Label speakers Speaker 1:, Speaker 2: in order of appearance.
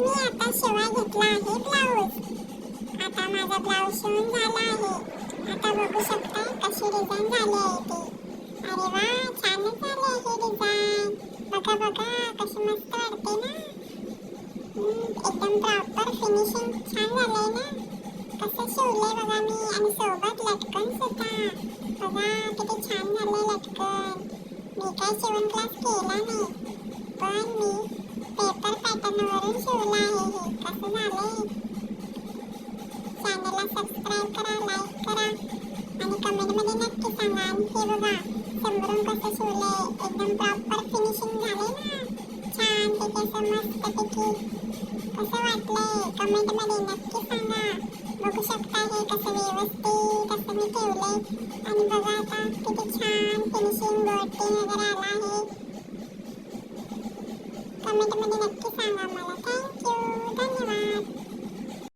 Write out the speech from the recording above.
Speaker 1: मी आता शिवाय घेतला आहे ब्लाऊज. आता माझा ब्लाऊज शिवून झाला आहे. आता बघू शकता कशी डिझाईन झाली आहे ती. अरे वा, छानच झाली आहे डिझाईन. बघा बघा कशी मस्त वाटते ना. एकदम प्रॉपर फिनिशिंग छान झालंय ना. कसं शिवलंय बघा मी, आणि सोबत लटकन सुद्धा. बघा किती छान झालंय लटकन. मी काय शिवण क्लास केला नाही, पण मी पेपर पॅटर्न वरून शिवला आहे. हे कसं झालंय. चॅनलला सबस्क्राईब करा, लाईक करा आणि कमेंटमध्ये नक्की सांगा. आणि हे बघा समोरून कसं शिवलंय, एकदम प्रॉपर फिनिशिंग झालंय ना. छान पैकी असं मस्तपैकी. कसं वाटलंय कमेंटमध्ये नक्की सांगा. बघू शकता हे कसं व्यवस्थित असं मी ठेवलंय. आणि बघा आता किती छान फिनिशिंग गोटी वगैरे आला आहे. कमेंटमध्ये नक्की सांगा मला.